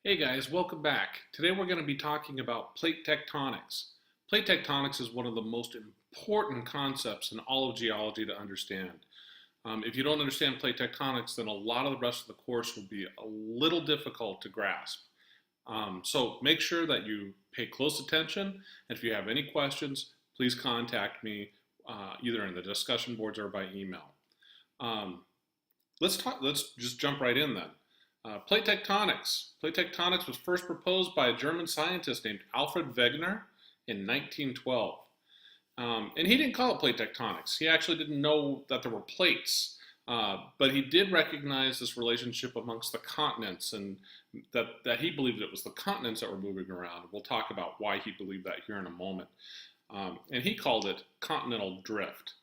Hey guys, welcome back. Today we're going to be talking about plate tectonics. Plate tectonics is one of the most important concepts in all of geology to understand. If you don't understand plate tectonics, then a lot of the rest of the course will be a little difficult to grasp. So make sure that you pay close attention, and if you have any questions, please contact me either in the discussion boards or by email. Let's just jump right in then. Plate tectonics. Plate tectonics was first proposed by a German scientist named Alfred Wegener in 1912. And he didn't call it plate tectonics. He actually didn't know that there were plates. But he did recognize this relationship amongst the continents and that he believed it was the continents that were moving around. We'll talk about why he believed that here in a moment. And he called it continental drift.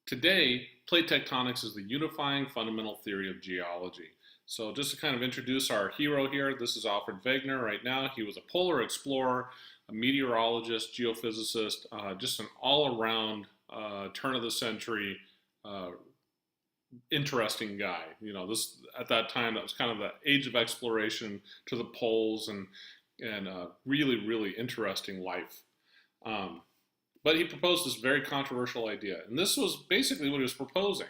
Today, plate tectonics is the unifying fundamental theory of geology. So just to kind of introduce our hero here, this is Alfred Wegener right now. He was a polar explorer, a meteorologist, geophysicist, just an all-around turn of the century interesting guy. You know, this at that time that was kind of the age of exploration to the poles and really interesting life. But he proposed this very controversial idea, and this was basically what he was proposing.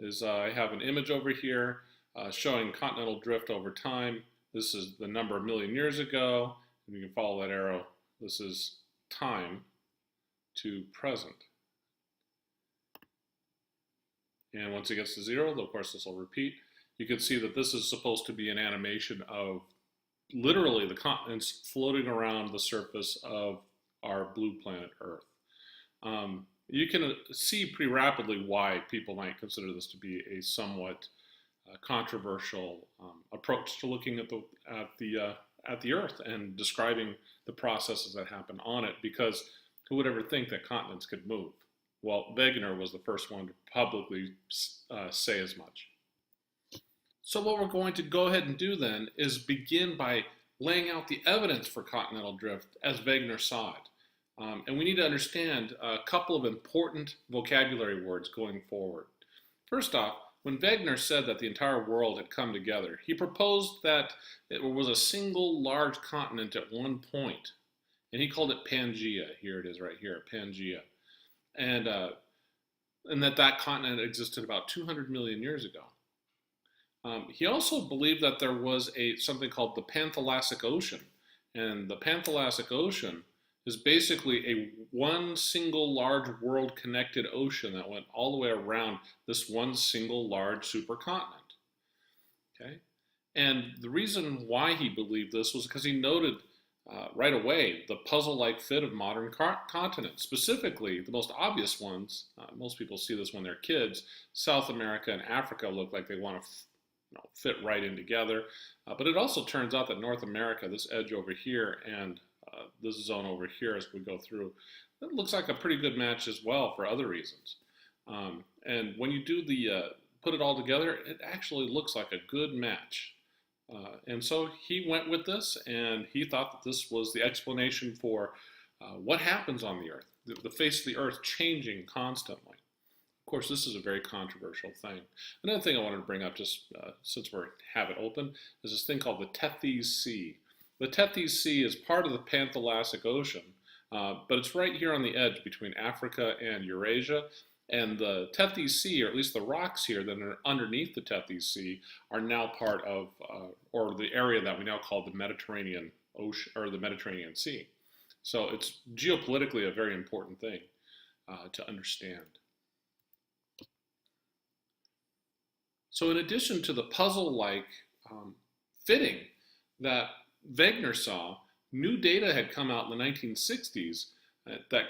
I have an image over here showing continental drift over time. This is the number of million years ago, and you can follow that arrow. This is time to present. And once it gets to zero, of course this will repeat. You can see that this is supposed to be an animation of literally the continents floating around the surface of our blue planet Earth. You can see pretty rapidly why people might consider this to be a somewhat controversial approach to looking at the Earth and describing the processes that happen on it, because who would ever think that continents could move? Well, Wegener was the first one to publicly say as much. So what we're going to go ahead and do then is begin by laying out the evidence for continental drift as Wegener saw it. And we need to understand a couple of important vocabulary words going forward. First off, when Wegener said that the entire world had come together, he proposed that it was a single large continent at one point, and he called it Pangaea. Here it is right here, Pangaea. And that continent existed about 200 million years ago. He also believed that there was something called the Panthalassic Ocean, and the Panthalassic Ocean is basically one single large world-connected ocean that went all the way around this one single large supercontinent. Okay, and the reason why he believed this was because he noted right away the puzzle-like fit of modern continents. Specifically, the most obvious ones. Most people see this when they're kids. South America and Africa look like they want to fit right in together. But it also turns out that North America, this edge over here, and this zone over here as we go through, it looks like a pretty good match as well for other reasons. And when you do put it all together, it actually looks like a good match. And so he went with this, and he thought that this was the explanation for what happens on the Earth, the face of the Earth changing constantly. Of course, this is a very controversial thing. Another thing I wanted to bring up, just since we have it open, is this thing called the Tethys Sea. The Tethys Sea is part of the Panthalassic Ocean, but it's right here on the edge between Africa and Eurasia. And the Tethys Sea, or at least the rocks here that are underneath the Tethys Sea, are now part of, or the area that we now call the Mediterranean Ocean, or the Mediterranean Sea. So it's geopolitically a very important thing to understand. So in addition to the puzzle-like fitting that Wegener saw, new data had come out in the 1960s that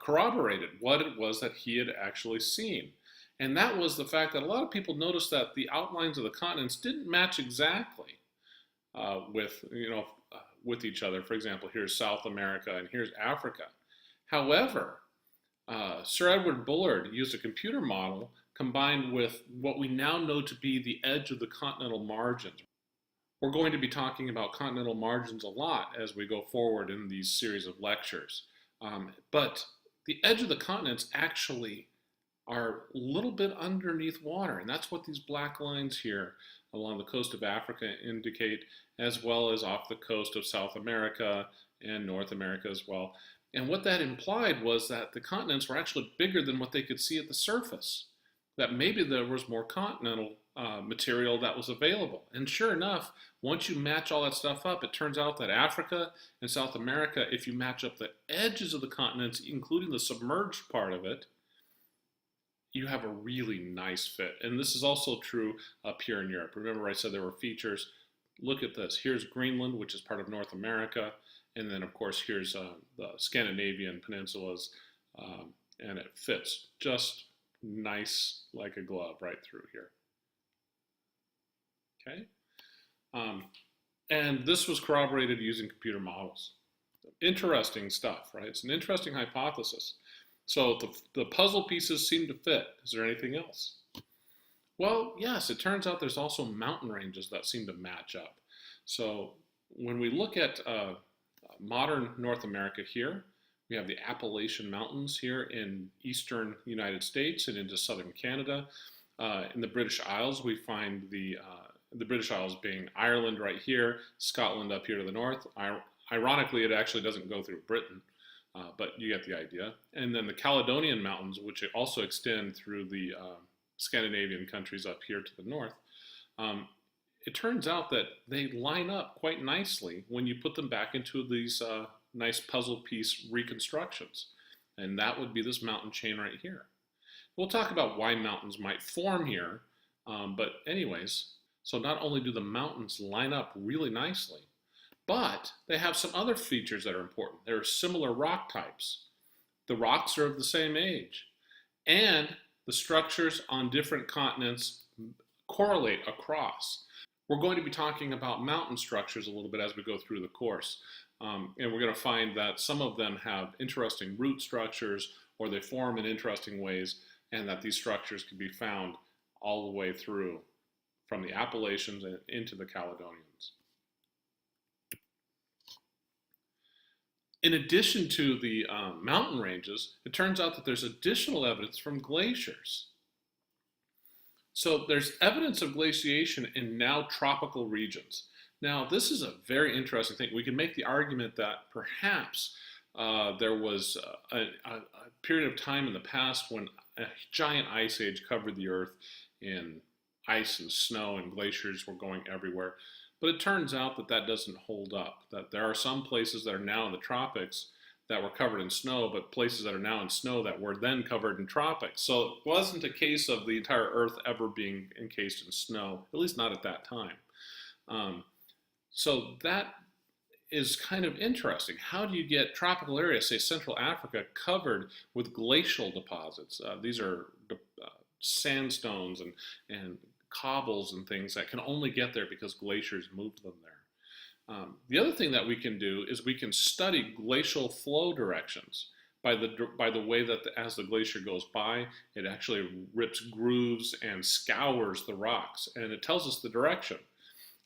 corroborated what it was that he had actually seen. And that was the fact that a lot of people noticed that the outlines of the continents didn't match exactly with each other. For example, here's South America and here's Africa. However, Sir Edward Bullard used a computer model combined with what we now know to be the edge of the continental margins. We're going to be talking about continental margins a lot as we go forward in these series of lectures. But the edge of the continents actually are a little bit underneath water, and that's what these black lines here along the coast of Africa indicate, as well as off the coast of South America and North America as well. And what that implied was that the continents were actually bigger than what they could see at the surface, that maybe there was more continental material that was available. And sure enough, once you match all that stuff up, it turns out that Africa and South America, if you match up the edges of the continents, including the submerged part of it, you have a really nice fit. And this is also true up here in Europe. Remember I said there were features. Look at this. Here's Greenland, which is part of North America. And then, of course, here's the Scandinavian peninsulas. And it fits just nice like a glove right through here. Okay. And this was corroborated using computer models. Interesting stuff, right? It's an interesting hypothesis. So the puzzle pieces seem to fit. Is there anything else? Well, yes, it turns out there's also mountain ranges that seem to match up. So when we look at modern North America here, we have the Appalachian Mountains here in eastern United States and into southern Canada. In the British Isles, we find the British Isles being Ireland right here, Scotland up here to the north. Ironically, it actually doesn't go through Britain. But you get the idea. And then the Caledonian Mountains, which also extend through the Scandinavian countries up here to the north. It turns out that they line up quite nicely when you put them back into these nice puzzle piece reconstructions. And that would be this mountain chain right here. We'll talk about why mountains might form here. But anyways, so not only do the mountains line up really nicely, but they have some other features that are important. There are similar rock types. The rocks are of the same age. And the structures on different continents correlate across. We're going to be talking about mountain structures a little bit as we go through the course. And we're going to find that some of them have interesting root structures or they form in interesting ways, and that these structures can be found all the way through from the Appalachians and into the Caledonians. In addition to the mountain ranges, it turns out that there's additional evidence from glaciers. So there's evidence of glaciation in now tropical regions. Now, this is a very interesting thing. We can make the argument that perhaps there was a period of time in the past when a giant ice age covered the earth in ice and snow, and glaciers were going everywhere. But it turns out that that doesn't hold up, that there are some places that are now in the tropics that were covered in snow, but places that are now in snow that were then covered in tropics. So it wasn't a case of the entire Earth ever being encased in snow, at least not at that time. So that is kind of interesting. How do you get tropical areas, say Central Africa, covered with glacial deposits? These are sandstones and cobbles and things that can only get there because glaciers moved them there. The other thing that we can do is we can study glacial flow directions by the way that as the glacier goes by, it actually rips grooves and scours the rocks, and it tells us the direction.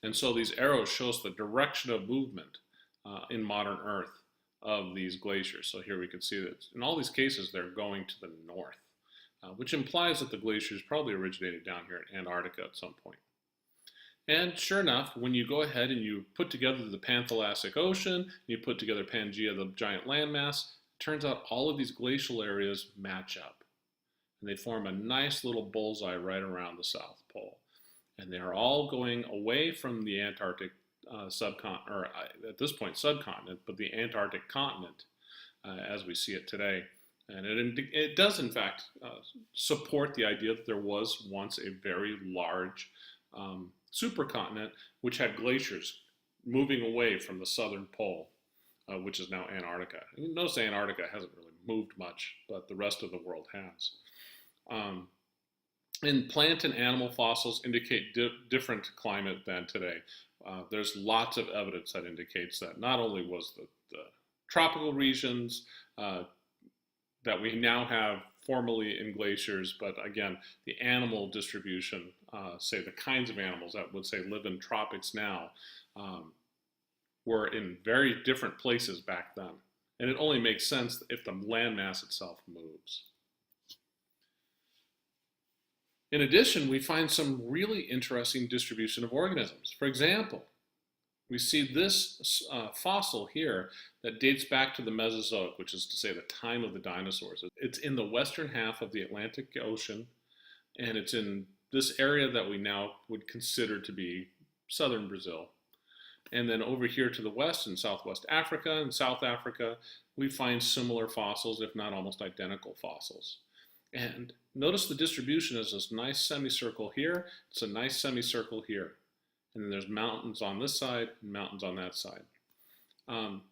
And so these arrows show us the direction of movement in modern Earth of these glaciers. So here we can see that in all these cases, they're going to the north. Which implies that the glaciers probably originated down here in Antarctica at some point. And sure enough, when you go ahead and you put together the Panthalassic Ocean, you put together Pangaea, the giant landmass, it turns out all of these glacial areas match up. And they form a nice little bullseye right around the South Pole. And they're all going away from the Antarctic subcontinent, or at this point subcontinent, but the Antarctic continent as we see it today. And it does, in fact, support the idea that there was once a very large supercontinent which had glaciers moving away from the southern pole, which is now Antarctica. You notice Antarctica hasn't really moved much, but the rest of the world has. And plant and animal fossils indicate different climate than today. There's lots of evidence that indicates that not only was the tropical regions that we now have formally in glaciers, but again, the animal distribution, say the kinds of animals that would say live in tropics now, were in very different places back then. And it only makes sense if the landmass itself moves. In addition, we find some really interesting distribution of organisms. For example, we see this fossil here that dates back to the Mesozoic, which is to say the time of the dinosaurs. It's in the western half of the Atlantic Ocean, and it's in this area that we now would consider to be southern Brazil. And then over here to the west in Southwest Africa and South Africa, we find similar fossils, if not almost identical fossils. And notice the distribution is this nice semicircle here, it's a nice semicircle here. And then there's mountains on this side and mountains on that side.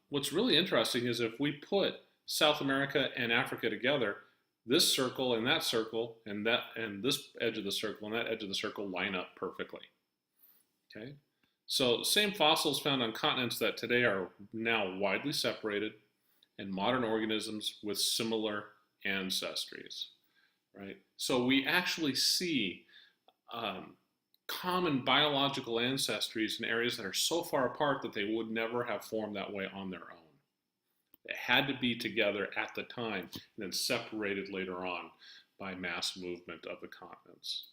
What's really interesting is if we put South America and Africa together, this circle and that circle and this edge of the circle and that edge of the circle line up perfectly. Okay, so same fossils found on continents that today are now widely separated, and modern organisms with similar ancestries. Right, so we actually see common biological ancestries in areas that are so far apart that they would never have formed that way on their own. They had to be together at the time and then separated later on by mass movement of the continents.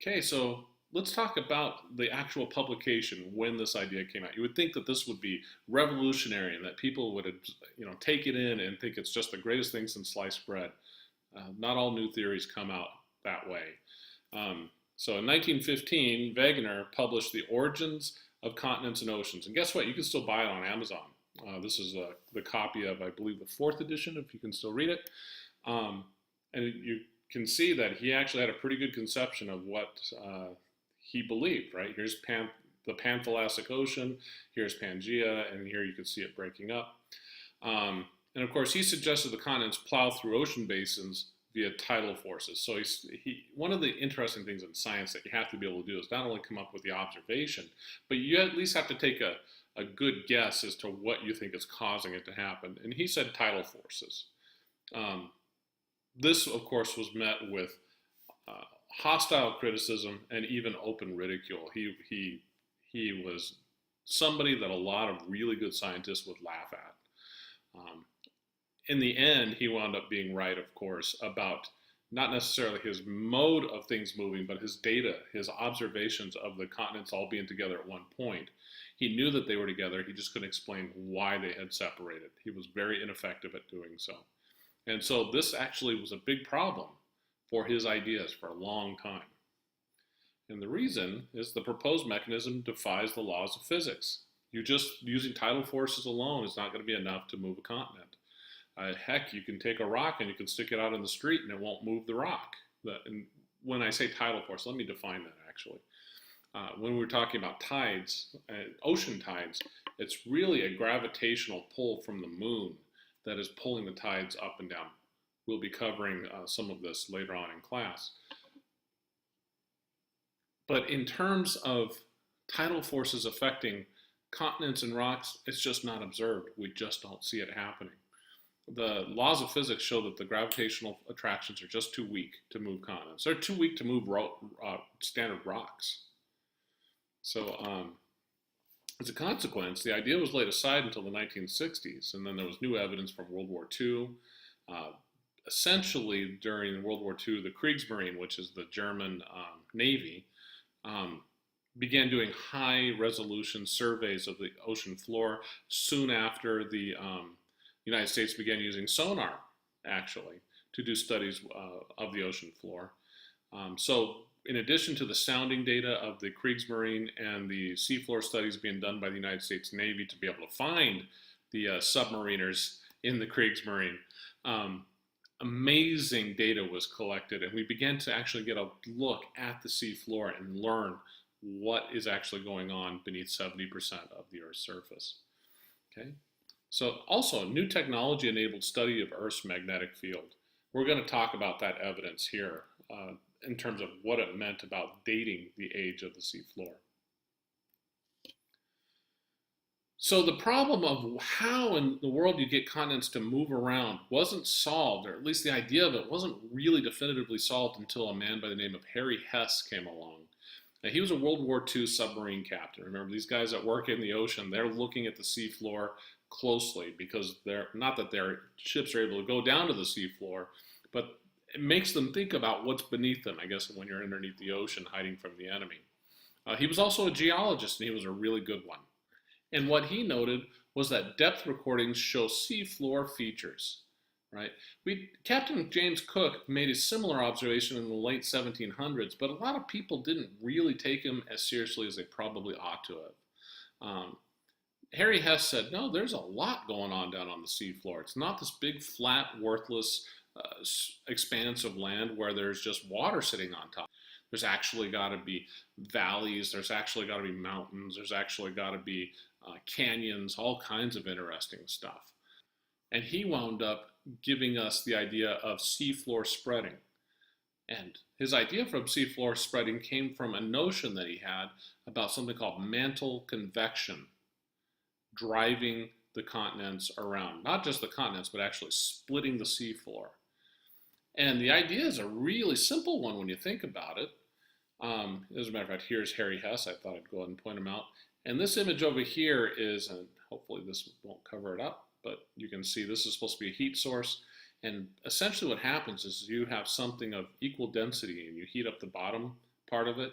Okay, so let's talk about the actual publication when this idea came out. You would think that this would be revolutionary and that people would, take it in and think it's just the greatest thing since sliced bread. Not all new theories come out that way. So in 1915, Wegener published The Origins of Continents and Oceans. And guess what? You can still buy it on Amazon. This is the copy of, I believe, the 4th edition, if you can still read it. And you can see that he actually had a pretty good conception of what he believed, right? Here's the Panthalassic Ocean, here's Pangaea, and here you can see it breaking up. And of course, he suggested the continents plow through ocean basins via tidal forces. So one of the interesting things in science that you have to be able to do is not only come up with the observation, but you at least have to take a good guess as to what you think is causing it to happen. And he said tidal forces. This, of course, was met with hostile criticism and even open ridicule. He was somebody that a lot of really good scientists would laugh at. In the end, he wound up being right, of course, about not necessarily his mode of things moving, but his data, his observations of the continents all being together at one point. He knew that they were together, he just couldn't explain why they had separated. He was very ineffective at doing so. And so this actually was a big problem for his ideas for a long time. And the reason is the proposed mechanism defies the laws of physics. Using tidal forces alone is not going to be enough to move a continent. Heck, you can take a rock and you can stick it out in the street and it won't move the rock. And when I say tidal force, let me define that actually. When we're talking about tides, ocean tides, it's really a gravitational pull from the moon that is pulling the tides up and down. We'll be covering some of this later on in class. But in terms of tidal forces affecting continents and rocks, it's just not observed. We just don't see it happening. The laws of physics show that the gravitational attractions are just too weak to move continents. They're too weak to move standard rocks. So as a consequence, the idea was laid aside until the 1960s, and then there was new evidence from World War II. Essentially, during World War II, the Kriegsmarine, which is the German Navy, began doing high-resolution surveys of the ocean floor soon after the United States began using sonar, actually, to do studies of the ocean floor. So in addition to the sounding data of the Kriegsmarine and the seafloor studies being done by the United States Navy to be able to find the submariners in the Kriegsmarine, amazing data was collected, and we began to actually get a look at the seafloor and learn what is actually going on beneath 70% of the Earth's surface. Okay. So also, new technology enabled study of Earth's magnetic field. We're going to talk about that evidence here in terms of what it meant about dating the age of the seafloor. So the problem of how in the world you get continents to move around wasn't solved, or at least the idea of it wasn't really definitively solved until a man by the name of Harry Hess came along. Now, he was a World War II submarine captain. Remember, these guys that work in the ocean, they're looking at the seafloor closely because they're not that their ships are able to go down to the seafloor, but it makes them think about what's beneath them, I guess, when you're underneath the ocean hiding from the enemy. He was also a geologist, and he was a really good one. And what he noted was that depth recordings show seafloor features, right? Captain James Cook made a similar observation in the late 1700s, but a lot of people didn't really take him as seriously as they probably ought to have. Harry Hess said, no, there's a lot going on down on the seafloor. It's not this big, flat, worthless expanse of land where there's just water sitting on top. There's actually got to be valleys, there's actually got to be mountains, there's actually got to be canyons, all kinds of interesting stuff. And he wound up giving us the idea of seafloor spreading. And his idea from seafloor spreading came from a notion that he had about something called mantle convection, driving the continents around. Not just the continents, but actually splitting the seafloor. And the idea is a really simple one when you think about it. As a matter of fact, here's Harry Hess. I thought I'd go ahead and point him out. And this image over here is, and hopefully this won't cover it up, but you can see this is supposed to be a heat source. And essentially what happens is you have something of equal density and you heat up the bottom part of it.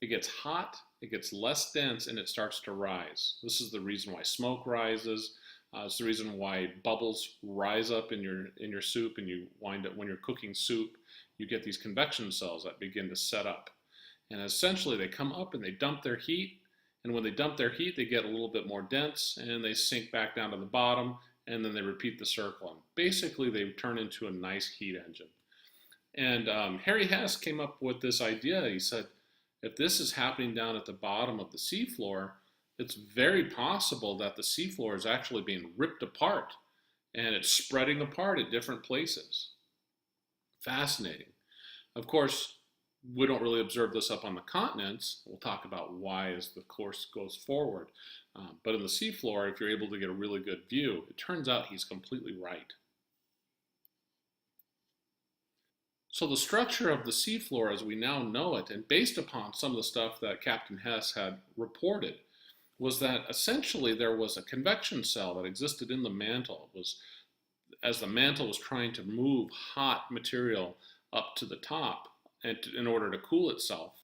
It gets hot, it gets less dense, and it starts to rise. This is the reason why smoke rises. It's the reason why bubbles rise up in your soup, and you wind up, when you're cooking soup, you get these convection cells that begin to set up. And essentially they come up and they dump their heat, and when they dump their heat, they get a little bit more dense, and they sink back down to the bottom, and then they repeat the circle. And basically they turn into a nice heat engine. And Harry Hess came up with this idea. He said, if this is happening down at the bottom of the seafloor, it's very possible that the seafloor is actually being ripped apart and it's spreading apart at different places. Fascinating. Of course, we don't really observe this up on the continents. We'll talk about why as the course goes forward. But in the seafloor, if you're able to get a really good view, it turns out he's completely right. So the structure of the seafloor as we now know it, and based upon some of the stuff that Captain Hess had reported, was that essentially there was a convection cell that existed in the mantle. It was, as the mantle was trying to move hot material up to the top and in order to cool itself,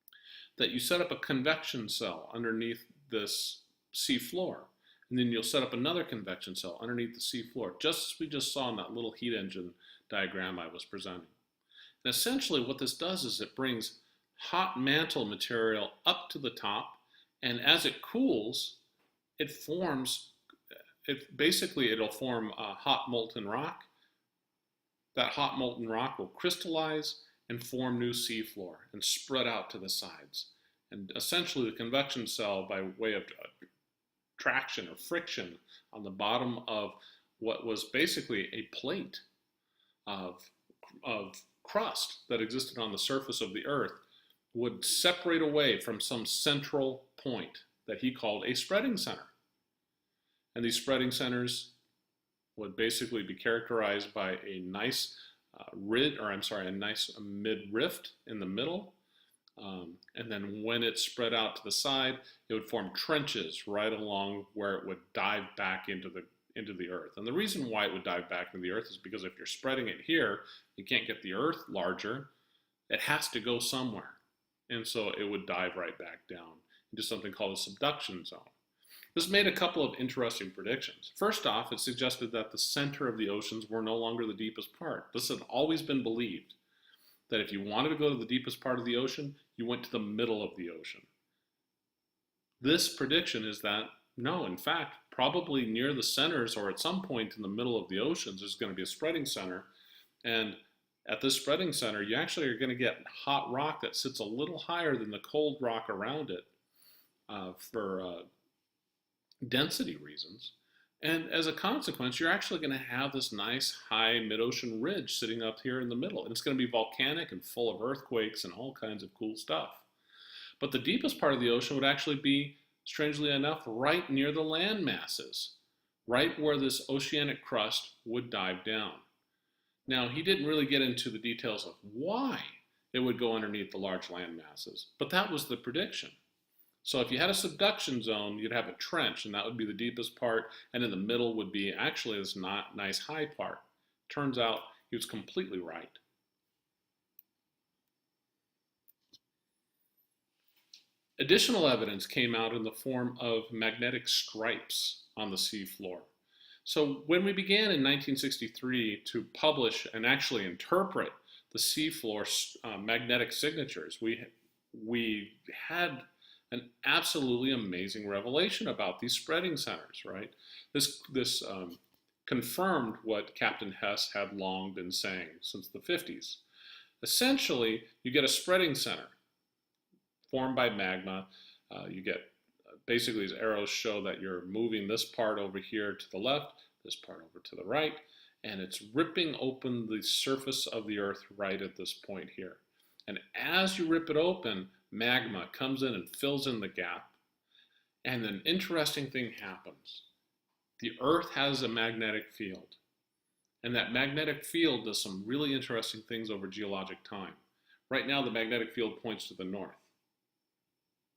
that you set up a convection cell underneath this seafloor. And then you'll set up another convection cell underneath the seafloor, just as we just saw in that little heat engine diagram I was presenting. And essentially what this does is it brings hot mantle material up to the top, and as it cools, it forms, it'll form a hot molten rock. That hot molten rock will crystallize and form new seafloor and spread out to the sides. And essentially the convection cell, by way of traction or friction on the bottom of what was basically a plate of crust that existed on the surface of the earth, would separate away from some central point that he called a spreading center. And these spreading centers would basically be characterized by a nice mid-rift in the middle. And then when it spread out to the side, it would form trenches right along where it would dive back into the earth. And the reason why it would dive back into the earth is because if you're spreading it here, you can't get the earth larger. It has to go somewhere. And so it would dive right back down into something called a subduction zone. This made a couple of interesting predictions. First off, it suggested that the center of the oceans were no longer the deepest part. This had always been believed, that if you wanted to go to the deepest part of the ocean, you went to the middle of the ocean. This prediction is that, no, in fact, probably near the centers or at some point in the middle of the oceans, there's going to be a spreading center. And at this spreading center, you actually are going to get hot rock that sits a little higher than the cold rock around it for density reasons. And as a consequence, you're actually going to have this nice high mid-ocean ridge sitting up here in the middle. And it's going to be volcanic and full of earthquakes and all kinds of cool stuff. But the deepest part of the ocean would actually be, strangely enough, right near the land masses, right where this oceanic crust would dive down. Now, he didn't really get into the details of why it would go underneath the large land masses, but that was the prediction. So if you had a subduction zone, you'd have a trench, and that would be the deepest part, and in the middle would be actually this nice high part. Turns out he was completely right. Additional evidence came out in the form of magnetic stripes on the seafloor. So when we began in 1963 to publish and actually interpret the seafloor magnetic signatures, we had an absolutely amazing revelation about these spreading centers, right? This confirmed what Captain Hess had long been saying since the 50s. Essentially, you get a spreading center formed by magma. You get basically these arrows show that you're moving this part over here to the left, this part over to the right, and it's ripping open the surface of the earth right at this point here. And as you rip it open, magma comes in and fills in the gap. And an interesting thing happens. The earth has a magnetic field. And that magnetic field does some really interesting things over geologic time. Right now, the magnetic field points to the north.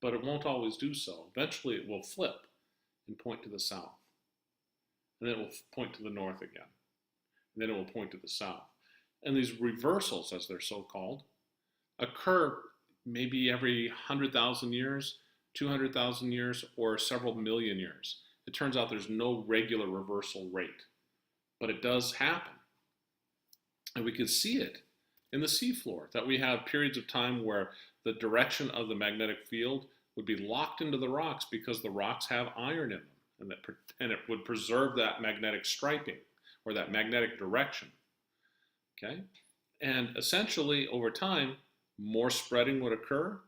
But it won't always do so. Eventually, it will flip and point to the south. And then it will point to the north again. And then it will point to the south. And these reversals, as they're so called, occur maybe every 100,000 years, 200,000 years, or several million years. It turns out there's no regular reversal rate, but it does happen. And we can see it in the seafloor, that we have periods of time where the direction of the magnetic field would be locked into the rocks because the rocks have iron in them, and it would preserve that magnetic striping or that magnetic direction. Okay? And essentially, over time, more spreading would occur.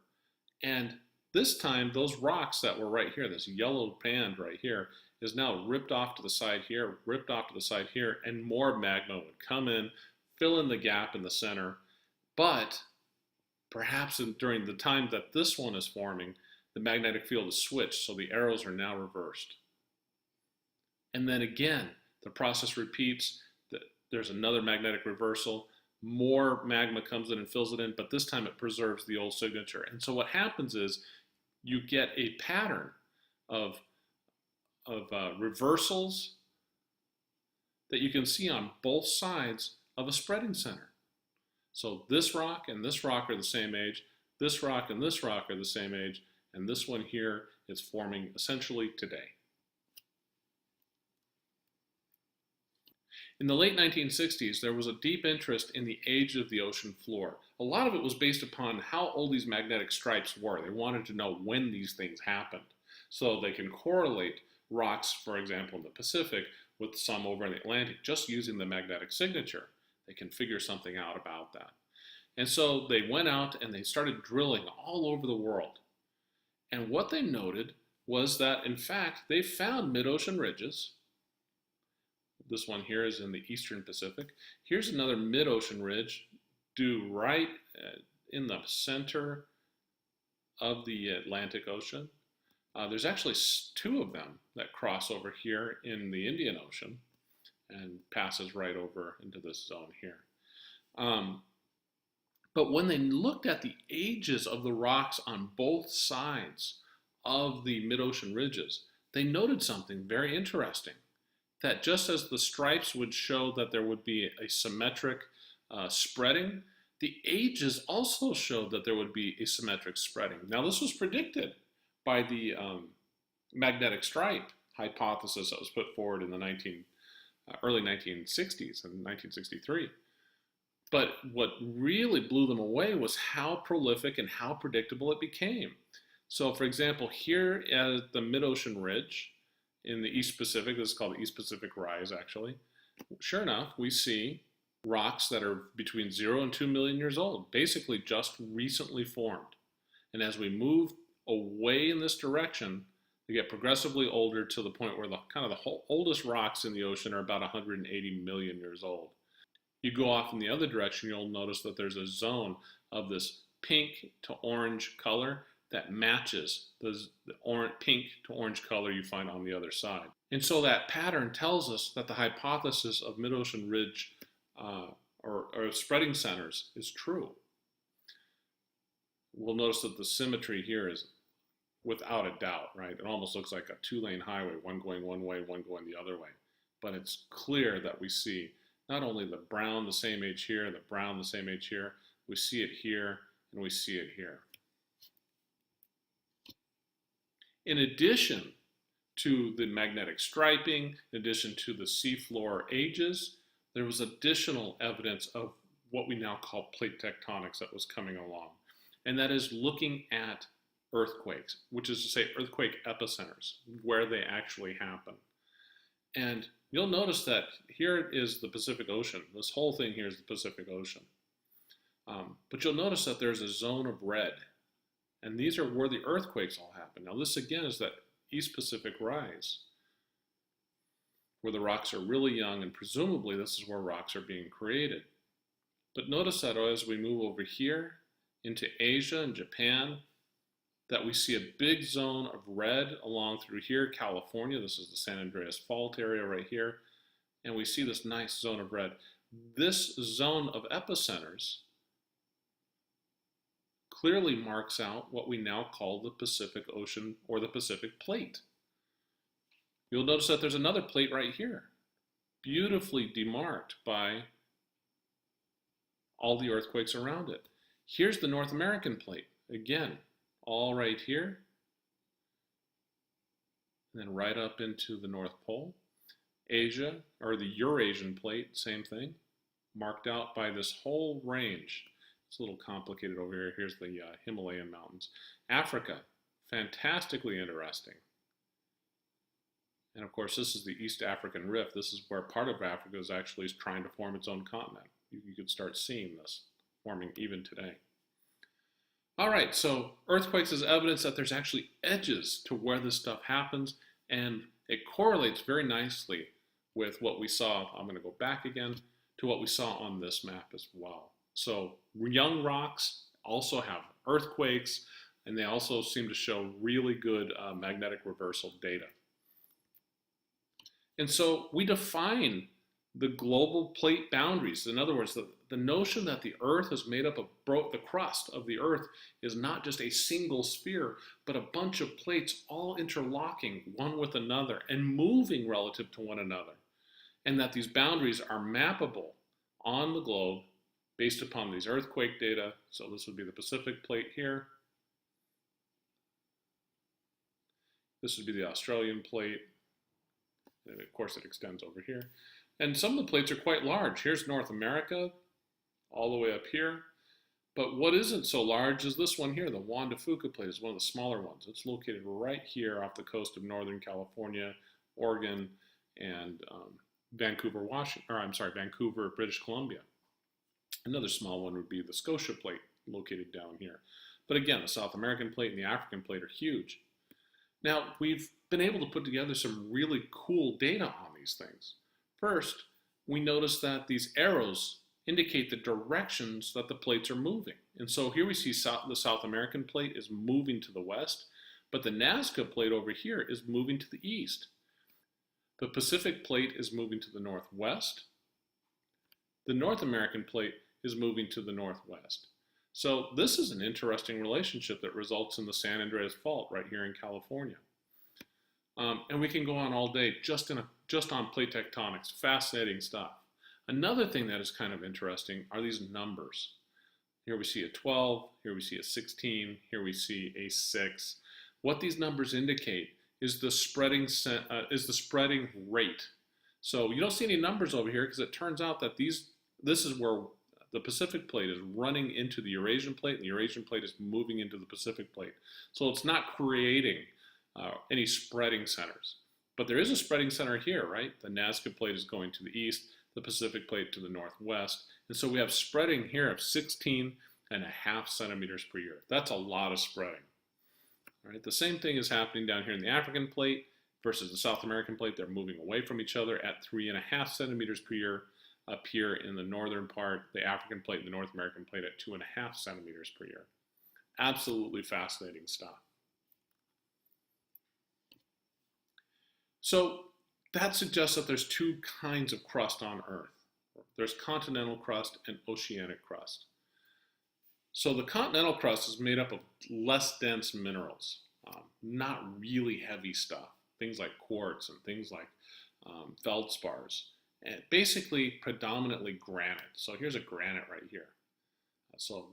And this time, those rocks that were right here, this yellow band right here, is now ripped off to the side here, ripped off to the side here, and more magma would come in, fill in the gap in the center. But perhaps during the time that this one is forming, the magnetic field is switched, so the arrows are now reversed. And then again, the process repeats. There's another magnetic reversal. More magma comes in and fills it in, but this time it preserves the old signature. And so what happens is you get a pattern of reversals that you can see on both sides of a spreading center. So this rock and this rock are the same age, this rock and this rock are the same age, and this one here is forming essentially today. In the late 1960s, there was a deep interest in the age of the ocean floor. A lot of it was based upon how old these magnetic stripes were. They wanted to know when these things happened, so they can correlate rocks, for example, in the Pacific with some over in the Atlantic, just using the magnetic signature. They can figure something out about that. And so they went out and they started drilling all over the world. And what they noted was that, in fact, they found mid-ocean ridges. This one here is in the eastern Pacific. Here's another mid-ocean ridge due right in the center of the Atlantic Ocean. There's actually two of them that cross over here in the Indian Ocean and passes right over into this zone here. But when they looked at the ages of the rocks on both sides of the mid-ocean ridges, they noted something very interesting. That just as the stripes would show that there would be a symmetric spreading, the ages also showed that there would be a symmetric spreading. Now, this was predicted by the magnetic stripe hypothesis that was put forward in the early 1960s, in 1963. But what really blew them away was how prolific and how predictable it became. So, for example, here at the mid-ocean ridge, in the East Pacific, this is called the East Pacific Rise, actually. Sure enough, we see rocks that are between 0 and 2 million years old, basically just recently formed. And as we move away in this direction, they get progressively older to the point where the oldest rocks in the ocean are about 180 million years old. You go off in the other direction, you'll notice that there's a zone of this pink to orange color that matches the pink to orange color you find on the other side. And so that pattern tells us that the hypothesis of mid-ocean ridge or spreading centers is true. We'll notice that the symmetry here is without a doubt, right? It almost looks like a two-lane highway, one going one way, one going the other way. But it's clear that we see not only the brown the same age here, the brown the same age here, we see it here, and we see it here. In addition to the magnetic striping, in addition to the seafloor ages, there was additional evidence of what we now call plate tectonics that was coming along. And that is looking at earthquakes, which is to say earthquake epicenters, where they actually happen. And you'll notice that here is the Pacific Ocean. This whole thing here is the Pacific Ocean. But you'll notice that there's a zone of red. And these are where the earthquakes all happen. Now this again is that East Pacific rise, where the rocks are really young, and presumably this is where rocks are being created. But notice that as we move over here into Asia and Japan, that we see a big zone of red along through here, California. This is the San Andreas Fault area right here. And we see this nice zone of red. This zone of epicenters clearly marks out what we now call the Pacific Ocean or the Pacific Plate. You'll notice that there's another plate right here, beautifully demarked by all the earthquakes around it. Here's the North American plate, again, all right here, and then right up into the North Pole. Asia, or the Eurasian plate, same thing, marked out by this whole range. It's a little complicated over here. Here's the Himalayan mountains. Africa, fantastically interesting. And of course, this is the East African Rift. This is where part of Africa is actually trying to form its own continent. You could start seeing this forming even today. All right, so earthquakes is evidence that there's actually edges to where this stuff happens, and it correlates very nicely with what we saw. I'm going to go back again to what we saw on this map as well. So young rocks also have earthquakes, and they also seem to show really good magnetic reversal data. And so we define the global plate boundaries. In other words, the notion that the Earth is made up of, the crust of the Earth is not just a single sphere, but a bunch of plates all interlocking one with another and moving relative to one another. And that these boundaries are mappable on the globe based upon these earthquake data. So this would be the Pacific Plate here. This would be the Australian Plate. And of course it extends over here. And some of the plates are quite large. Here's North America, all the way up here. But what isn't so large is this one here, the Juan de Fuca plate is one of the smaller ones. It's located right here off the coast of Northern California, Oregon, and Vancouver, British Columbia. Another small one would be the Scotia plate, located down here. But again, the South American plate and the African plate are huge. Now, we've been able to put together some really cool data on these things. First, we notice that these arrows indicate the directions that the plates are moving. And so here we see the South American plate is moving to the west, but the Nazca plate over here is moving to the east. The Pacific plate is moving to the northwest. The North American plate is moving to the northwest. So this is an interesting relationship that results in the San Andreas Fault right here in California. And we can go on all day just on plate tectonics. Fascinating stuff. Another thing that is kind of interesting are these numbers. Here we see a 12, here we see a 16, here we see a 6. What these numbers indicate is the spreading rate. So you don't see any numbers over here because it turns out that this is where the Pacific plate is running into the Eurasian plate, and the Eurasian plate is moving into the Pacific plate. So it's not creating any spreading centers. But there is a spreading center here, right? The Nazca plate is going to the east, the Pacific plate to the northwest. And so we have spreading here of 16.5 centimeters per year. That's a lot of spreading. All right, the same thing is happening down here in the African plate versus the South American plate. They're moving away from each other at 3.5 centimeters per year. Up here in the northern part, the African plate and the North American plate at 2.5 centimeters per year. Absolutely fascinating stuff. So that suggests that there's two kinds of crust on Earth. There's continental crust and oceanic crust. So the continental crust is made up of less dense minerals, not really heavy stuff, things like quartz and things like feldspars, and basically predominantly granite. So here's a granite right here. So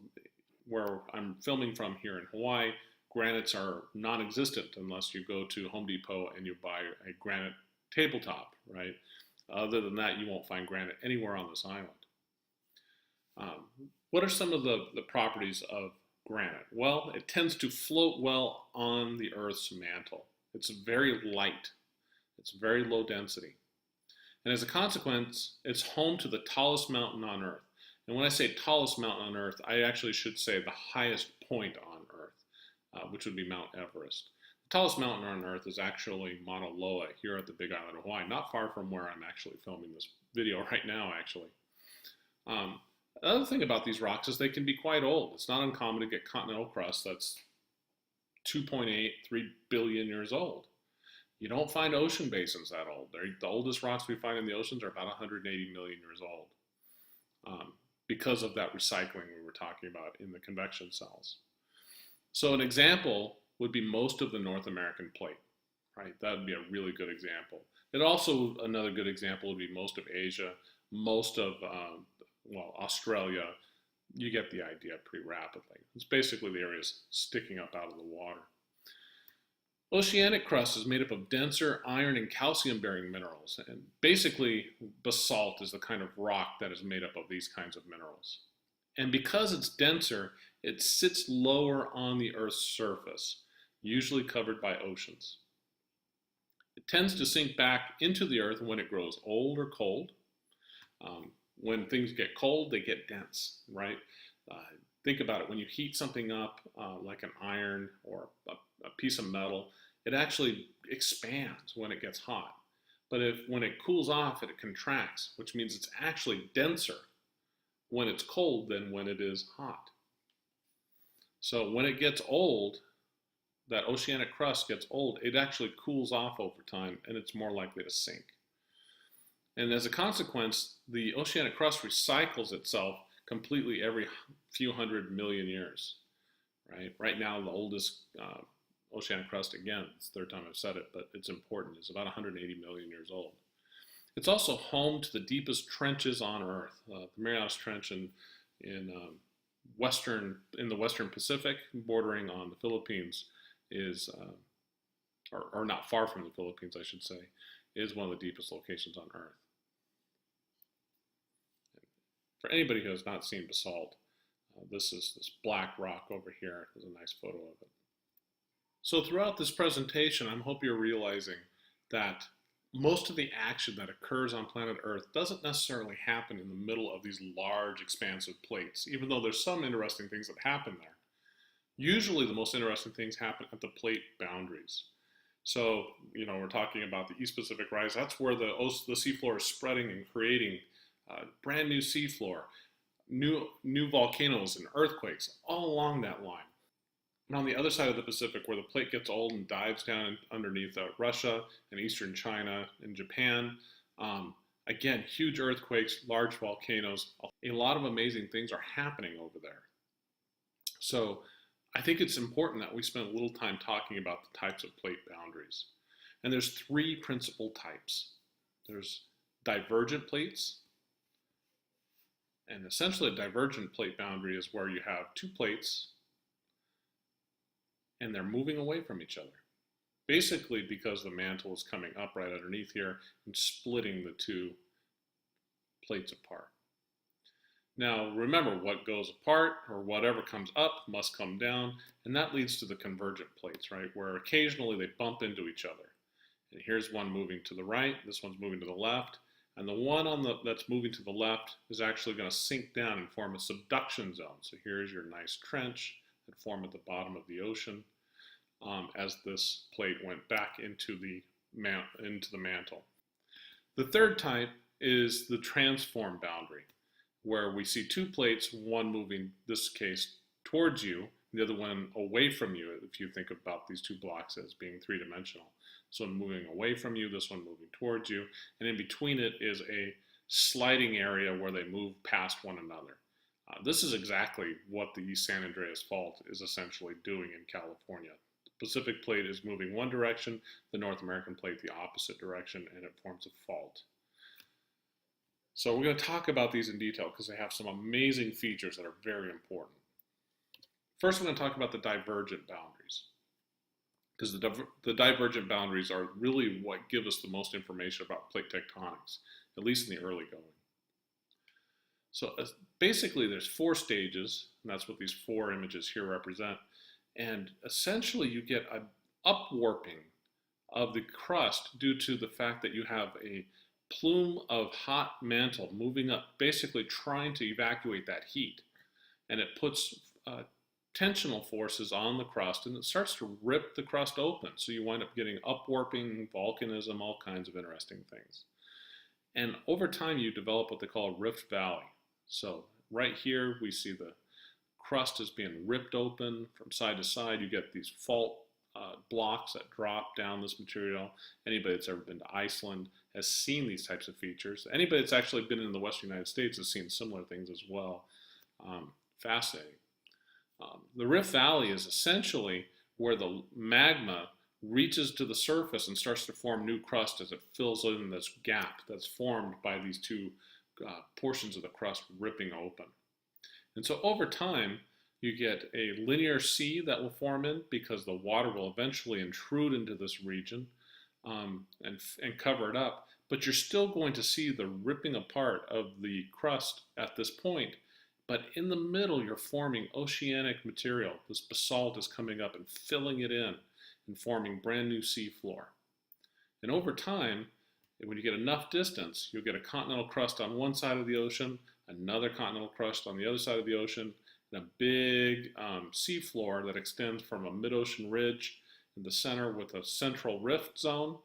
where I'm filming from here in Hawaii, granites are non-existent unless you go to Home Depot and you buy a granite tabletop, right? Other than that, you won't find granite anywhere on this island. What are some of the properties of granite? Well, it tends to float well on the Earth's mantle. It's very light. It's very low density. And as a consequence, it's home to the tallest mountain on Earth. And when I say tallest mountain on Earth, I actually should say the highest point on Earth, which would be Mount Everest. The tallest mountain on Earth is actually Mauna Loa here at the Big Island of Hawaii, not far from where I'm actually filming this video right now, actually. The other thing about these rocks is they can be quite old. It's not uncommon to get continental crust that's 2.8, 3 billion years old. You don't find ocean basins that old. The oldest rocks we find in the oceans are about 180 million years old because of that recycling we were talking about in the convection cells. So an example would be most of the North American plate, right? That would be a really good example. And also another good example would be most of Asia, most of, well, Australia. You get the idea pretty rapidly. It's basically the areas sticking up out of the water. Oceanic crust is made up of denser iron and calcium-bearing minerals, and basically basalt is the kind of rock that is made up of these kinds of minerals. And because it's denser, it sits lower on the Earth's surface, usually covered by oceans. It tends to sink back into the Earth when it grows old or cold. When things get cold, they get dense, right? Think about it. When you heat something up, like an iron or a piece of metal, it actually expands when it gets hot. But when it cools off, it contracts, which means it's actually denser when it's cold than when it is hot. So when it gets old, that oceanic crust gets old, it actually cools off over time and it's more likely to sink. And as a consequence, the oceanic crust recycles itself completely every few hundred million years, right? Right now, the oldest oceanic crust, again, it's the third time I've said it, but it's important, is about 180 million years old. It's also home to the deepest trenches on Earth. The Marianas Trench in the Western Pacific, bordering on the Philippines, is, or not far from the Philippines, I should say, is one of the deepest locations on Earth. For anybody who has not seen basalt, this is this black rock over here. There's a nice photo of it. So throughout this presentation, I hope you're realizing that most of the action that occurs on planet Earth doesn't necessarily happen in the middle of these large, expansive plates, even though there's some interesting things that happen there. Usually the most interesting things happen at the plate boundaries. So, you know, we're talking about the East Pacific Rise. That's where the seafloor is spreading and creating brand new seafloor, new volcanoes and earthquakes all along that line. And on the other side of the Pacific, where the plate gets old and dives down underneath Russia and eastern China and Japan, again, huge earthquakes, large volcanoes, a lot of amazing things are happening over there. So I think it's important that we spend a little time talking about the types of plate boundaries. And there's three principal types. There's divergent plates. And essentially a divergent plate boundary is where you have two plates and they're moving away from each other. Basically because the mantle is coming up right underneath here and splitting the two plates apart. Now remember, what goes apart or whatever comes up must come down, and that leads to the convergent plates, right? Where occasionally they bump into each other. And here's one moving to the right, this one's moving to the left, and the one that's moving to the left is actually going to sink down and form a subduction zone. So here's your nice trench that formed at the bottom of the ocean as this plate went back into the mantle. The third type is the transform boundary, where we see two plates, one moving, this case, towards you, the other one away from you, if you think about these two blocks as being three-dimensional. This one moving away from you, this one moving towards you, and in between it is a sliding area where they move past one another. This is exactly what the East San Andreas Fault is essentially doing in California. The Pacific plate is moving one direction, the North American plate the opposite direction, and it forms a fault. So we're going to talk about these in detail because they have some amazing features that are very important. First, we're going to talk about the divergent boundaries. because the divergent boundaries are really what give us the most information about plate tectonics, at least in the early going. So basically there's 4 stages, and that's what these 4 images here represent. And essentially you get an upwarping of the crust due to the fact that you have a plume of hot mantle moving up, basically trying to evacuate that heat. And it puts tensional forces on the crust, and it starts to rip the crust open. So you wind up getting upwarping, volcanism, all kinds of interesting things. And over time you develop what they call a rift valley. So right here we see the crust is being ripped open from side to side. You get these fault blocks that drop down this material. Anybody that's ever been to Iceland has seen these types of features. Anybody that's actually been in the Western United States has seen similar things as well. Fascinating. The Rift Valley is essentially where the magma reaches to the surface and starts to form new crust as it fills in this gap that's formed by these 2 portions of the crust ripping open. And so over time, you get a linear sea that will form in because the water will eventually intrude into this region and cover it up. But you're still going to see the ripping apart of the crust at this point. But in the middle, you're forming oceanic material. This basalt is coming up and filling it in and forming brand new seafloor. And over time, when you get enough distance, you'll get a continental crust on one side of the ocean, another continental crust on the other side of the ocean, and a big seafloor that extends from a mid-ocean ridge in the center with a central rift zone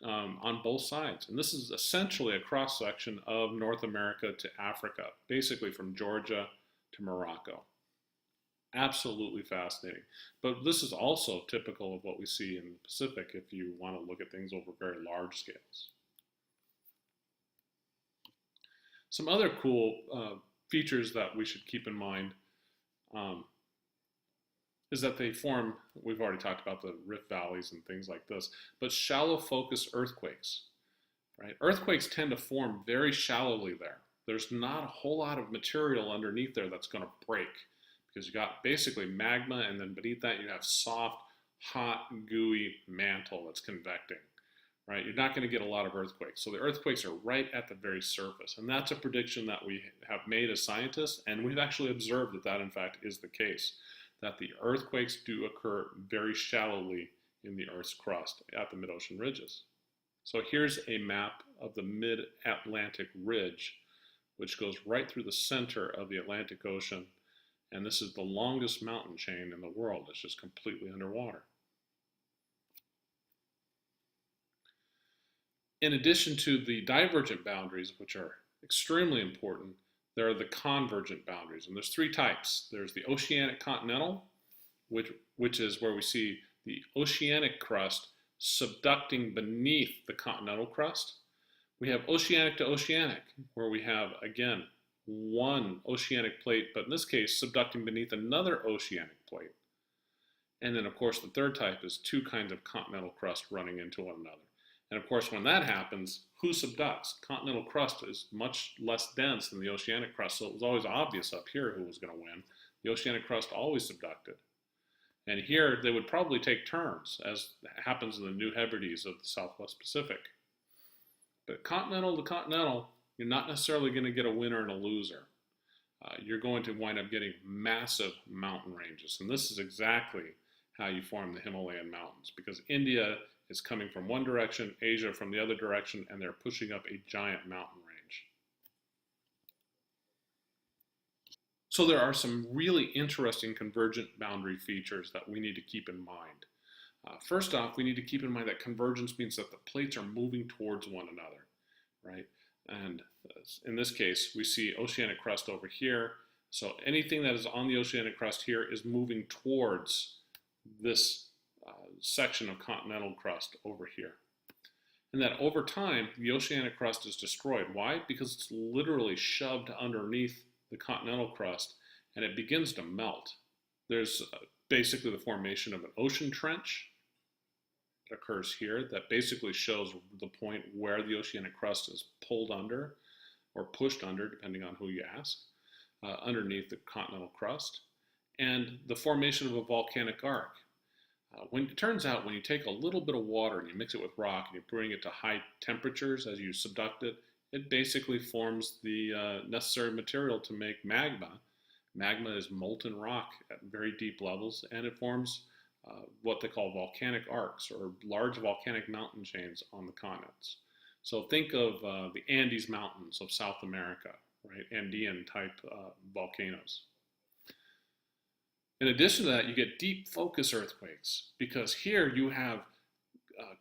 on both sides. And this is essentially a cross-section of North America to Africa, basically from Georgia to Morocco. Absolutely fascinating. But this is also typical of what we see in the Pacific if you want to look at things over very large scales. Some other cool features that we should keep in mind is that they form, we've already talked about the rift valleys and things like this, but shallow focus earthquakes, right? Earthquakes tend to form very shallowly there. There's not a whole lot of material underneath there that's going to break because you got basically magma, and then beneath that you have soft, hot, gooey mantle that's convecting, right? You're not going to get a lot of earthquakes. So the earthquakes are right at the very surface. And that's a prediction that we have made as scientists, and we've actually observed that that in fact is the case, that the earthquakes do occur very shallowly in the Earth's crust at the mid-ocean ridges. So here's a map of the mid-Atlantic ridge, which goes right through the center of the Atlantic Ocean. And this is the longest mountain chain in the world. It's just completely underwater. In addition to the divergent boundaries, which are extremely important, there are the convergent boundaries. And there's 3 types. There's the oceanic continental, which is where we see the oceanic crust subducting beneath the continental crust. We have oceanic to oceanic, where we have, again, one oceanic plate, but in this case, subducting beneath another oceanic plate. And then, of course, the third type is 2 kinds of continental crust running into one another. And of course, when that happens, who subducts? Continental crust is much less dense than the oceanic crust, so it was always obvious up here who was going to win. The oceanic crust always subducted. And here, they would probably take turns, as happens in the New Hebrides of the Southwest Pacific. But continental to continental, you're not necessarily going to get a winner and a loser. You're going to wind up getting massive mountain ranges. And this is exactly how you form the Himalayan mountains, because India is coming from one direction, Asia from the other direction, and they're pushing up a giant mountain range. So there are some really interesting convergent boundary features that we need to keep in mind. First off, we need to keep in mind that convergence means that the plates are moving towards one another, right? And in this case, we see oceanic crust over here. So anything that is on the oceanic crust here is moving towards this section of continental crust over here. And that over time, the oceanic crust is destroyed. Why? Because it's literally shoved underneath the continental crust and it begins to melt. There's basically the formation of an ocean trench that occurs here that basically shows the point where the oceanic crust is pulled under or pushed under, depending on who you ask, underneath the continental crust, and the formation of a volcanic arc. It turns out when you take a little bit of water and you mix it with rock and you bring it to high temperatures as you subduct it, it basically forms the necessary material to make magma. Magma is molten rock at very deep levels, and it forms what they call volcanic arcs, or large volcanic mountain chains on the continents. So think of the Andes Mountains of South America, right? Andean type volcanoes. In addition to that, you get deep focus earthquakes, because here you have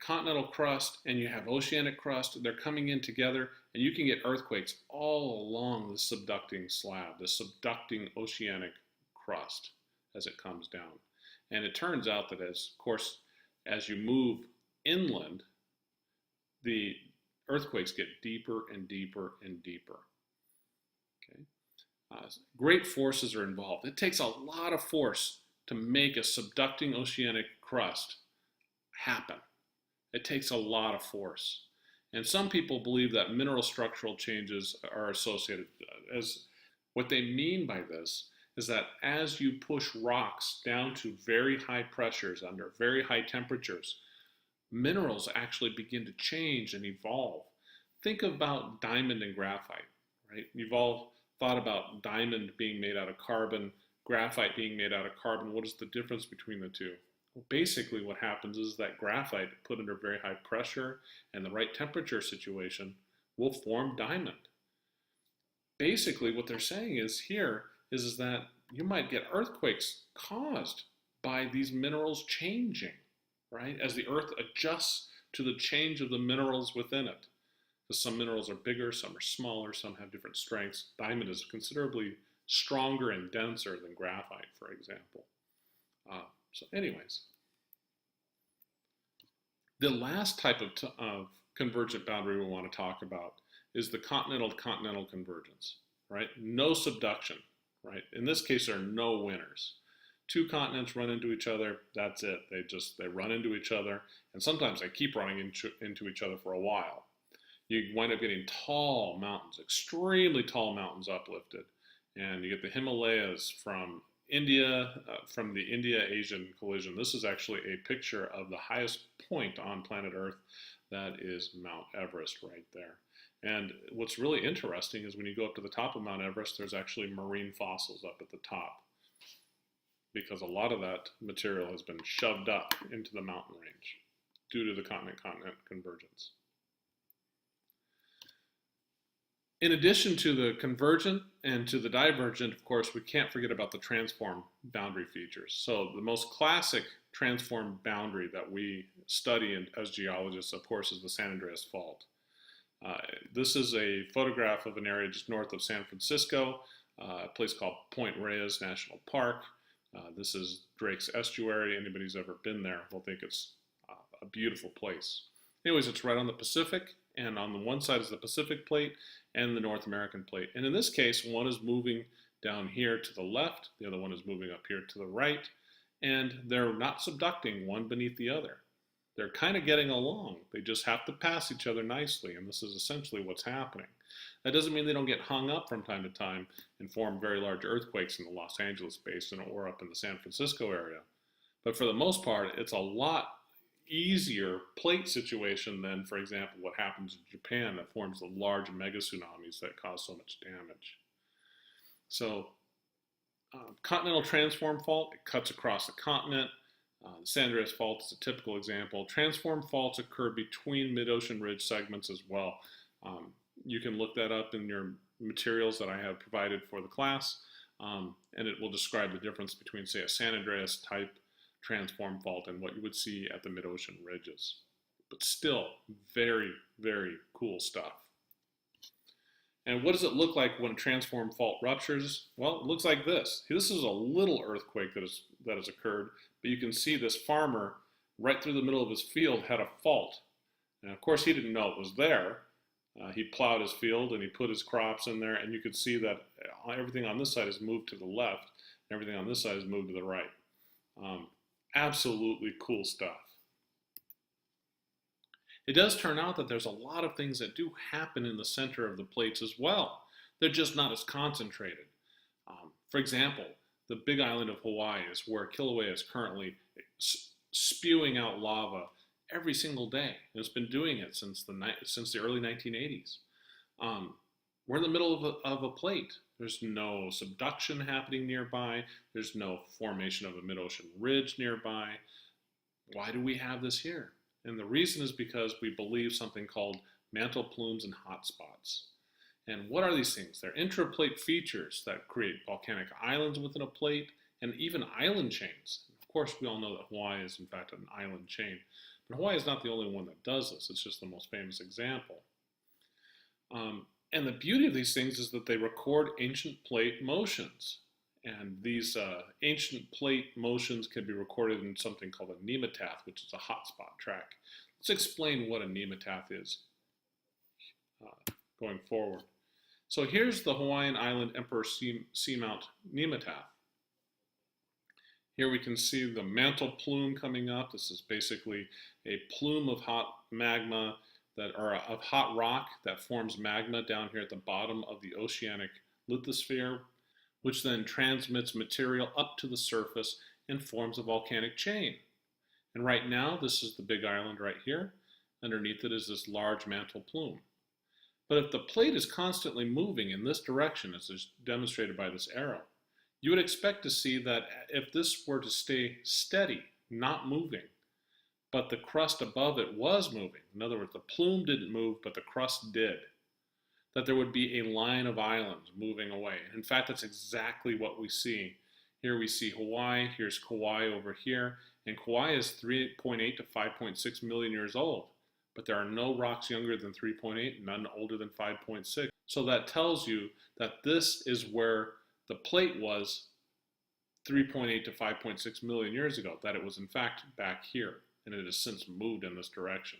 continental crust and you have oceanic crust. They're coming in together, and you can get earthquakes all along the subducting slab, the subducting oceanic crust as it comes down. And it turns out that, of course, as you move inland, the earthquakes get deeper and deeper and deeper. Okay? Great forces are involved. It takes a lot of force to make a subducting oceanic crust happen. It takes a lot of force. And some people believe that mineral structural changes are associated. As what they mean by this is that as you push rocks down to very high pressures under very high temperatures, minerals actually begin to change and evolve. Think about diamond and graphite, right? You've all thought about diamond being made out of carbon, graphite being made out of carbon. What is the difference between the two? Well, basically what happens is that graphite put under very high pressure and the right temperature situation will form diamond. Basically what they're saying is here is that you might get earthquakes caused by these minerals changing, right? As the earth adjusts to the change of the minerals within it. Because some minerals are bigger, some are smaller, some have different strengths. Diamond is considerably stronger and denser than graphite, for example. So anyways, the last type of convergent boundary we want to talk about is the continental-to-continental convergence, right? No subduction, right? In this case, there are no winners. Two continents run into each other, that's it. They run into each other, and sometimes they keep running into each other for a while. You wind up getting tall mountains, extremely tall mountains uplifted, and you get the Himalayas from India, from the India-Asian collision. This is actually a picture of the highest point on planet Earth. That is Mount Everest right there. And what's really interesting is when you go up to the top of Mount Everest, there's actually marine fossils up at the top, because a lot of that material has been shoved up into the mountain range due to the continent-continent convergence. In addition to the convergent and to the divergent, of course, we can't forget about the transform boundary features. So the most classic transform boundary that we study as geologists, of course, is the San Andreas Fault. This is a photograph of an area just north of San Francisco, a place called Point Reyes National Park. This is Drake's Estuary. Anybody who's ever been there will think it's a beautiful place. Anyways, it's right on the Pacific, and on the one side is the Pacific Plate and the North American Plate. And in this case, one is moving down here to the left, the other one is moving up here to the right, and they're not subducting one beneath the other. They're kind of getting along. They just have to pass each other nicely, and this is essentially what's happening. That doesn't mean they don't get hung up from time to time and form very large earthquakes in the Los Angeles basin or up in the San Francisco area. But for the most part, it's a lot easier plate situation than, for example, what happens in Japan that forms the large mega tsunamis that cause so much damage. So, continental transform fault, it cuts across the continent. The San Andreas Fault is a typical example. Transform faults occur between mid-ocean ridge segments as well. You can look that up in your materials that I have provided for the class, and it will describe the difference between, say, a San Andreas type transform fault and what you would see at the mid-ocean ridges. But still, very, very cool stuff. And what does it look like when a transform fault ruptures? Well, it looks like this. This is a little earthquake that has occurred, but you can see this farmer right through the middle of his field had a fault. And of course, he didn't know it was there. He plowed his field and he put his crops in there, and you could see that everything on this side is moved to the left, and everything on this side is moved to the right. Absolutely cool stuff. It does turn out that there's a lot of things that do happen in the center of the plates as well. They're just not as concentrated. For example, the big island of Hawaii is where Kilauea is currently spewing out lava every single day. And it's been doing it since the early 1980s. We're in the middle of a plate. There's no subduction happening nearby. There's no formation of a mid-ocean ridge nearby. Why do we have this here? And the reason is because we believe something called mantle plumes and hotspots. And what are these things? They're intraplate features that create volcanic islands within a plate and even island chains. Of course, we all know that Hawaii is in fact an island chain. But Hawaii is not the only one that does this. It's just the most famous example. And the beauty of these things is that they record ancient plate motions. And these ancient plate motions can be recorded in something called a nemataph, which is a hotspot track. Let's explain what a nemataph is going forward. So here's the Hawaiian Island Emperor Seamount nemataph. Here we can see the mantle plume coming up. This is basically a plume of hot magma of hot rock that forms magma down here at the bottom of the oceanic lithosphere, which then transmits material up to the surface and forms a volcanic chain. And right now, this is the big island right here. Underneath it is this large mantle plume. But if the plate is constantly moving in this direction, as is demonstrated by this arrow, you would expect to see that if this were to stay steady, not moving, but the crust above it was moving, in other words, the plume didn't move, but the crust did, that there would be a line of islands moving away. And in fact, that's exactly what we see. Here we see Hawaii, here's Kauai over here, and Kauai is 3.8 to 5.6 million years old, but there are no rocks younger than 3.8, none older than 5.6. So that tells you that this is where the plate was 3.8 to 5.6 million years ago, that it was in fact back here, and it has since moved in this direction.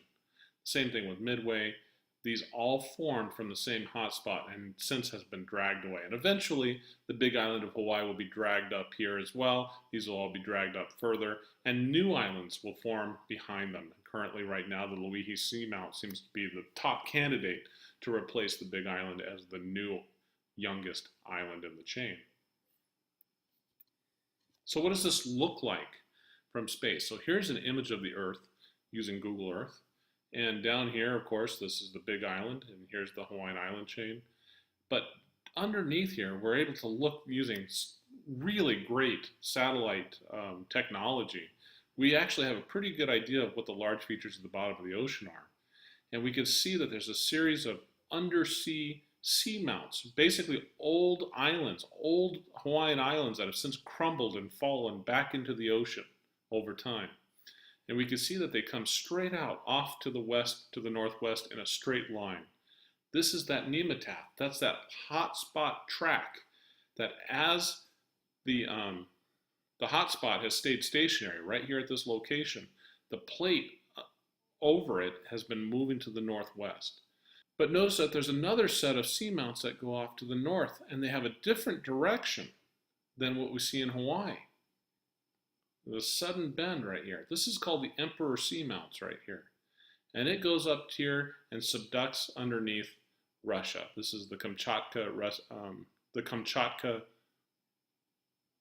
Same thing with Midway. These all formed from the same hotspot and since has been dragged away. And eventually, the big island of Hawaii will be dragged up here as well. These will all be dragged up further, and new islands will form behind them. Currently, right now, the Loihi Seamount seems to be the top candidate to replace the big island as the new youngest island in the chain. So what does this look like from space? So here's an image of the Earth using Google Earth. And down here, of course, this is the big island, and here's the Hawaiian island chain. But underneath here, we're able to look using really great satellite technology. We actually have a pretty good idea of what the large features at the bottom of the ocean are. And we can see that there's a series of undersea seamounts, basically old islands, old Hawaiian islands that have since crumbled and fallen back into the ocean over time. And we can see that they come straight out off to the west, to the northwest in a straight line. This is that nemataph. That's that hotspot track that as the hotspot has stayed stationary right here at this location, the plate over it has been moving to the northwest. But notice that there's another set of seamounts that go off to the north, and they have a different direction than what we see in Hawaii. There's a sudden bend right here. This is called the Emperor Seamounts right here. And it goes up here and subducts underneath Russia. This is the Kamchatka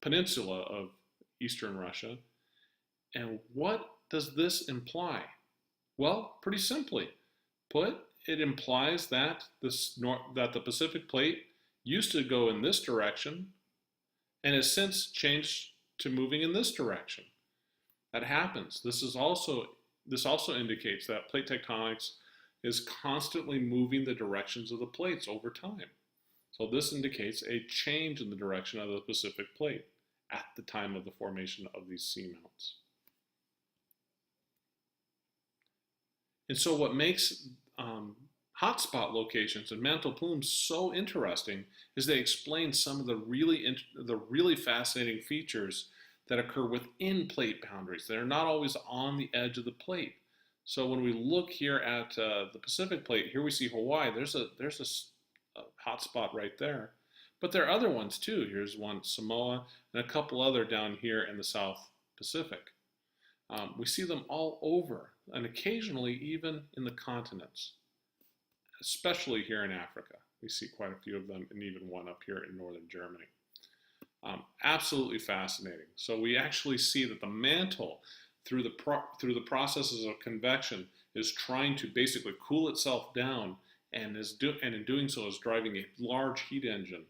Peninsula of eastern Russia. And what does this imply? Well, pretty simply put, it implies that the Pacific Plate used to go in this direction and has since changed to moving in this direction. That happens. This also indicates that plate tectonics is constantly moving the directions of the plates over time. So this indicates a change in the direction of the Pacific Plate at the time of the formation of these seamounts. And so what makes hotspot locations and mantle plumes so interesting is they explain some of the really fascinating features that occur within plate boundaries. They're not always on the edge of the plate. So when we look here at the Pacific Plate, here we see Hawaii. There's a hotspot right there. But there are other ones too. Here's one, Samoa, and a couple other down here in the South Pacific. We see them all over, and occasionally even in the continents, especially here in Africa. We see quite a few of them, and even one up here in northern Germany. Absolutely fascinating. So we actually see that the mantle through the processes of convection, is trying to basically cool itself down, and in doing so is driving a large heat engine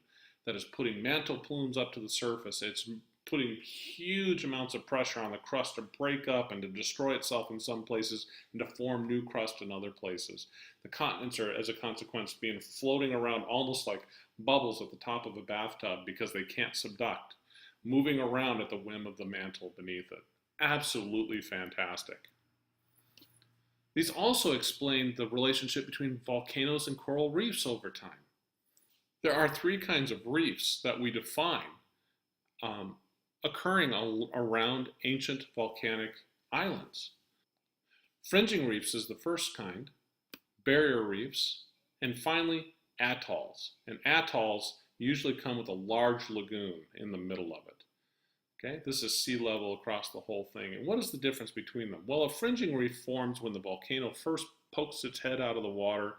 that is putting mantle plumes up to the surface. It's putting huge amounts of pressure on the crust to break up and to destroy itself in some places and to form new crust in other places. The continents are, as a consequence, being floating around almost like bubbles at the top of a bathtub because they can't subduct, moving around at the whim of the mantle beneath it. Absolutely fantastic. These also explain the relationship between volcanoes and coral reefs over time. There are three kinds of reefs that we define occurring around ancient volcanic islands. Fringing reefs is the first kind, barrier reefs, and finally atolls. And atolls usually come with a large lagoon in the middle of it. Okay, this is sea level across the whole thing. And what is the difference between them? Well, a fringing reef forms when the volcano first pokes its head out of the water.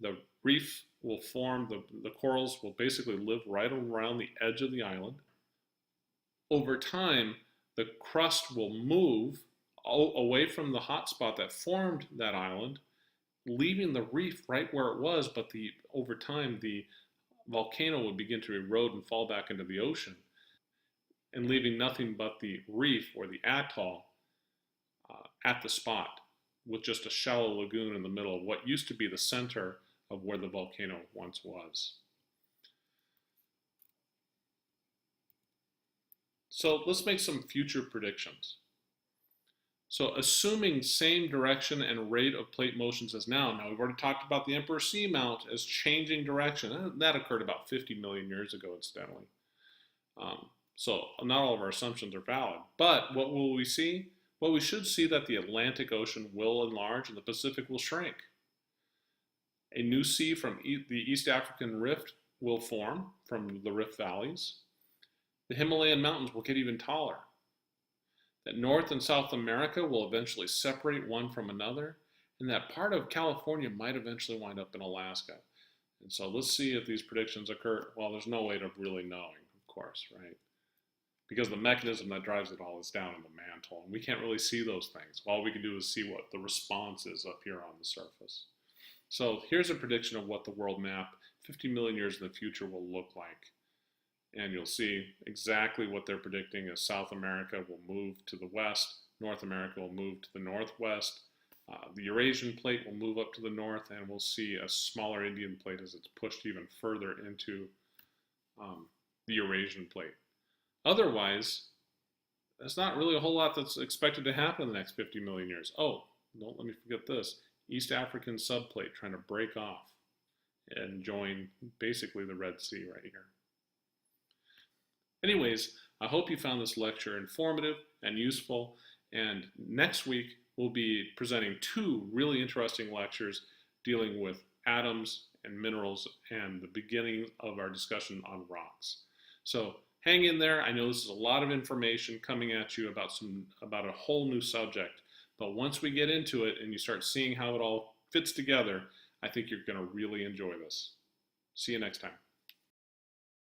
The reef will form, the corals will basically live right around the edge of the island. Over time, the crust will move away from the hotspot that formed that island, leaving the reef right where it was, but over time, the volcano will begin to erode and fall back into the ocean, and leaving nothing but the reef or the atoll at the spot, with just a shallow lagoon in the middle of what used to be the center of where the volcano once was. So let's make some future predictions. So assuming same direction and rate of plate motions as now we've already talked about the Emperor Seamount as changing direction. That occurred about 50 million years ago, incidentally. So not all of our assumptions are valid. But what will we see? Well, we should see that the Atlantic Ocean will enlarge and the Pacific will shrink. A new sea from the East African Rift will form from the Rift Valleys. The Himalayan mountains will get even taller. That North and South America will eventually separate one from another, and that part of California might eventually wind up in Alaska. And so let's see if these predictions occur. Well, there's no way of really knowing, of course, right? Because the mechanism that drives it all is down in the mantle, and we can't really see those things. All we can do is see what the response is up here on the surface. So here's a prediction of what the world map 50 million years in the future will look like. And you'll see exactly what they're predicting is South America will move to the west, North America will move to the northwest, the Eurasian plate will move up to the north, and we'll see a smaller Indian plate as it's pushed even further into the Eurasian plate. Otherwise, there's not really a whole lot that's expected to happen in the next 50 million years. Oh, don't let me forget this. East African subplate trying to break off and join basically the Red Sea right here. Anyways, I hope you found this lecture informative and useful, and next week we'll be presenting two really interesting lectures dealing with atoms and minerals and the beginning of our discussion on rocks. So hang in there. I know this is a lot of information coming at you about a whole new subject, but once we get into it and you start seeing how it all fits together, I think you're going to really enjoy this. See you next time.